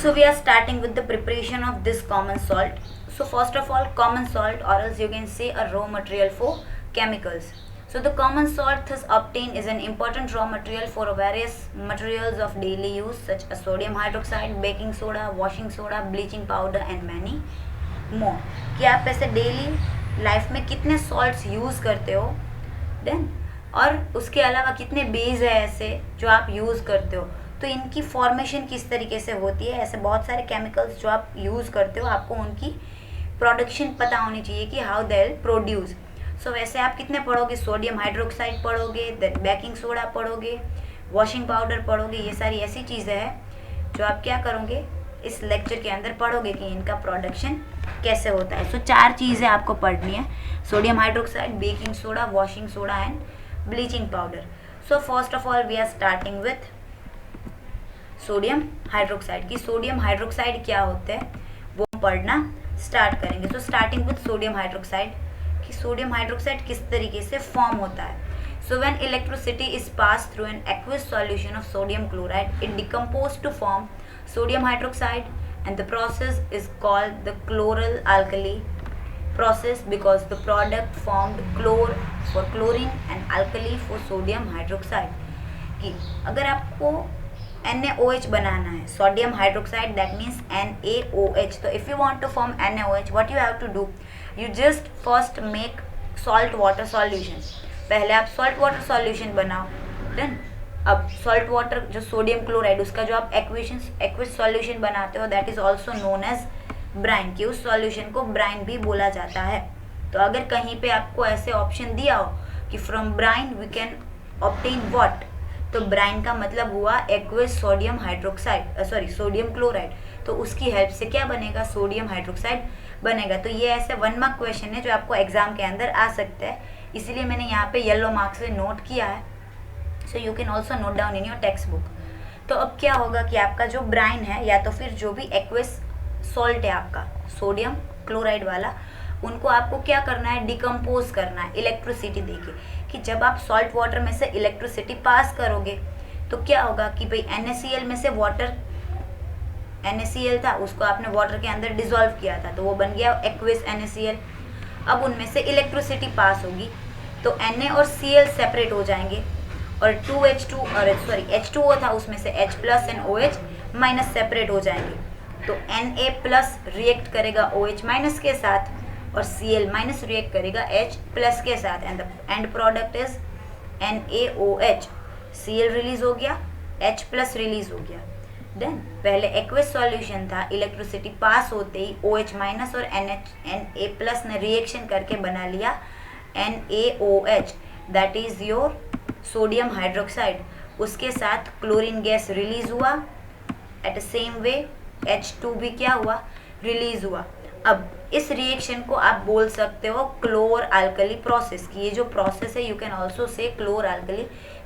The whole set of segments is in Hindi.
So we are starting with the preparation of this common salt. So first of all, common salt, or else you can say a raw material for chemicals. So the common salt thus obtained is an important raw material for various materials of daily use such as sodium hydroxide, baking soda, washing soda, bleaching powder and many more. कि आप ऐसे डेली लाइफ में कितने सॉल्ट्स यूज़ करते हो, देन और उसके अलावा कितने बेस है ऐसे जो आप यूज़ करते हो, तो इनकी फॉर्मेशन किस तरीके से होती है. ऐसे बहुत सारे केमिकल्स जो आप यूज़ करते हो, आपको उनकी प्रोडक्शन पता होनी चाहिए कि हाउ दे विल प्रोड्यूस. सो वैसे आप कितने पढ़ोगे, सोडियम हाइड्रोक्साइड पढ़ोगे, देन बेकिंग सोडा पढ़ोगे, वॉशिंग पाउडर पढ़ोगे. ये सारी ऐसी चीज़ें हैं जो आप क्या करोगे, इस लेक्चर के अंदर पढ़ोगे कि इनका प्रोडक्शन कैसे होता है. सो 4 चीज़ें आपको पढ़नी है: sodium hydroxide, baking soda, washing soda and bleaching powder. So first of all we are starting with sodium hydroxide. की सोडियम हाइड्रोक्साइड क्या होता है वो पढ़ना स्टार्ट करेंगे. So starting with sodium hydroxide, कि सोडियम हाइड्रोक्साइड किस तरीके से फॉर्म होता है. So when electricity is pass through an aqueous solution of sodium chloride, it decompose to form sodium hydroxide, and the process is called the chloralkali process because the product formed chlor for chlorine and alkali for sodium hydroxide. कि अगर आपको NaOH बनाना है, sodium hydroxide, that means NaOH. तो if you want to form NaOH, what you have to do, you just first make salt water solution. पहले आप salt water solution बनाओ, then अब सॉल्ट वाटर जो सोडियम क्लोराइड, उसका जो आप एक्वस सॉल्यूशन बनाते हो, that is also known as brine. कि उस सॉल्यूशन को ब्राइन भी बोला जाता है. तो अगर कहीं पे आपको ऐसे ऑप्शन दिया हो कि from brine we can obtain what, तो ब्राइन का मतलब हुआ aqueous sodium hydroxide, sodium chloride. तो उसकी हेल्प से क्या बनेगा, सोडियम हाइड्रोक्साइड बनेगा. तो ये ऐसे 1 मार्क क्वेश्चन है जो आपको एग्जाम के अंदर आ सकता है, इसीलिए मैंने यहाँ पे येलो मार्क से नोट किया है. So you can also note down in your text book. तो अब क्या होगा कि आपका जो ब्राइन है या तो फिर जो भी एक्वस सॉल्ट है आपका सोडियम क्लोराइड वाला, उनको आपको क्या करना है, डिकम्पोज करना है इलेक्ट्रिसिटी देके. कि जब आप सॉल्ट वाटर में से इलेक्ट्रिसिटी पास करोगे तो क्या होगा कि भाई NaCl में से वाटर, NaCl था उसको आपने वाटर के अंदर डिजोल्व किया था तो वो बन गया एक्वस NaCl. अब उनमें से इलेक्ट्रिसिटी पास होगी तो Na और Cl सेपरेट हो जाएंगे और 2H2 और H2O था उसमें से H plus and OH minus separate हो जाएंगे. तो Na प्लस रिएक्ट करेगा OH माइनस के साथ और Cl माइनस रिएक्ट करेगा H प्लस के साथ, and the end product is NaOH. Cl release हो गया, H प्लस रिलीज हो गया. देन पहले एक्वस सॉल्यूशन था, इलेक्ट्रिसिटी पास होते ही OH माइनस और Na प्लस ने रिएक्शन करके बना लिया NaOH, that is your sodium hydroxide. उसके साथ क्लोरीन गैस रिलीज हुआ. At the same way H2 भी क्या हुआ, रिलीज हुआ. अब इस रिएक्शन को आप बोल सकते हो क्लोर अल्कली प्रोसेस. की ये जो प्रोसेस है you can also say क्लोर alkali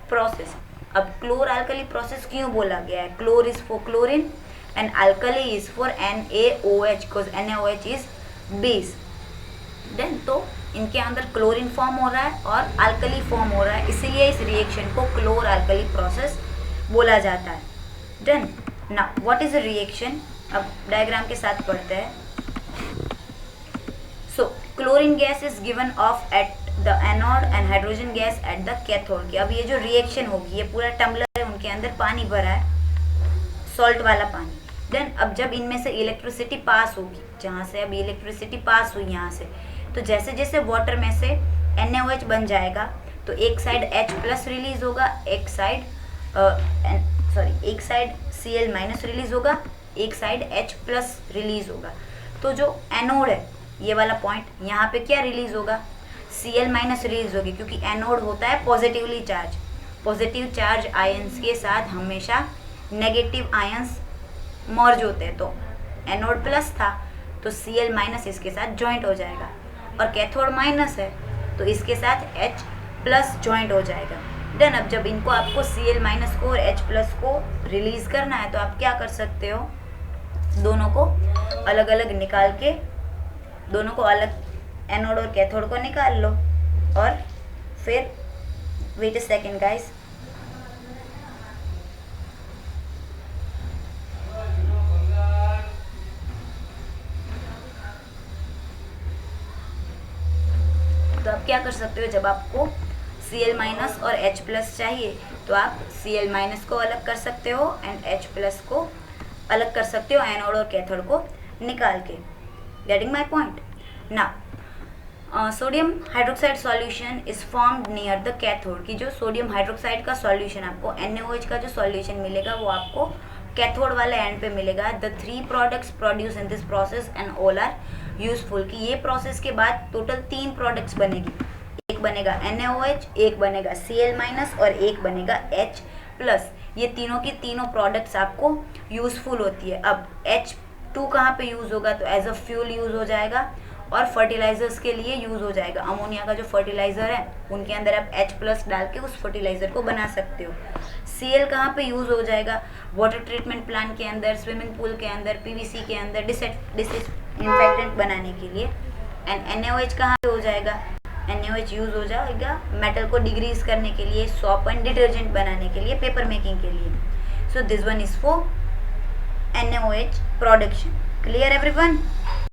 process. अब क्लोर अल्कली प्रोसेस क्यों बोला गया है, chlor is for chlorine and alkali is for NaOH because NaOH is base. Then तो इनके अंदर क्लोरीन फॉर्म हो रहा है और अल्कली फॉर्म हो रहा है, इसीलिए इस रिएक्शन को क्लोर अल्कली प्रोसेस बोला जाता है. Then now what is a reaction, अब डायग्राम के साथ पढ़ते हैं. So chlorine gas is given off at the anode and hydrogen gas at the cathode. की अब ये जो रिएक्शन होगी, ये पूरा टम्बलर है, उनके अंदर पानी भरा है, सॉल्ट वाला पानी. देन अब जब इनमें से इलेक्ट्रिसिटी पास होगी, जहाँ से अब इलेक्ट्रिसिटी पास हुई यहाँ से, तो जैसे जैसे वाटर में से NaOH बन जाएगा तो एक साइड H प्लस रिलीज होगा, एक साइड Cl माइनस रिलीज होगा, एक साइड H प्लस रिलीज होगा. तो जो एनोड है ये वाला पॉइंट, यहाँ पे क्या रिलीज होगा, Cl माइनस रिलीज होगी, क्योंकि एनोड होता है positively charge. Positive charge ions के साथ हमेशा नेगेटिव आयंस मर्ज होते हैं. तो एनोड प्लस था तो Cl माइनस इसके साथ जॉइंट हो जाएगा, और कैथोड माइनस है तो इसके साथ H प्लस जॉइंट हो जाएगा. देन अब जब इनको आपको Cl माइनस को और H प्लस को रिलीज करना है तो आप क्या कर सकते हो, दोनों को अलग अलग निकाल के, दोनों को अलग एनोड और कैथोड को निकाल लो. और फिर वेट अ सेकेंड गाइस, क्या कर सकते हो, जब आपको Cl माइनस और H प्लस चाहिए तो आप Cl माइनस को अलग कर सकते हो एंड H प्लस को अलग कर सकते हो एनोड और कैथोड को निकाल के। Getting my point? Now sodium hydroxide solution is formed near the cathode, की जो सोडियम हाइड्रोक्साइड का सॉल्यूशन आपको NaOH का जो सॉल्यूशन मिलेगा वो आपको कैथोड वाले एंड पे मिलेगा। The 3 products produce in this process and all are useful, कि ये प्रोसेस के बाद टोटल 3 प्रोडक्ट्स बनेगी, एक बनेगा NaOH, एक बनेगा Cl माइनस और एक बनेगा H प्लस। ये तीनों की तीनों प्रोडक्ट्स आपको यूजफुल होती है। अब H2 कहाँ पे यूज़ होगा, तो एज अ फ्यूल यूज़ हो जाएगा और फर्टिलाइजर्स के लिए यूज़ हो जाएगा। अमोनिया का जो फर्टिलाइज़र है उनके अंदर आप H प्लस डाल के उस फर्टिलाइज़र को बना सकते हो। Cl कहाँ पे यूज़ हो जाएगा, वाटर ट्रीटमेंट प्लांट के अंदर, स्विमिंग पूल के अंदर, PVC के अंदर डिसइंफेक्टेंट बनाने के लिए। एंड NaOH कहाँ पे हो जाएगा, NaOH यूज़ हो जाएगा मेटल को डिग्रीज करने के लिए, सोप एंड डिटर्जेंट बनाने के लिए, पेपर मेकिंग के लिए। So this one is for NaOH production. Clear everyone?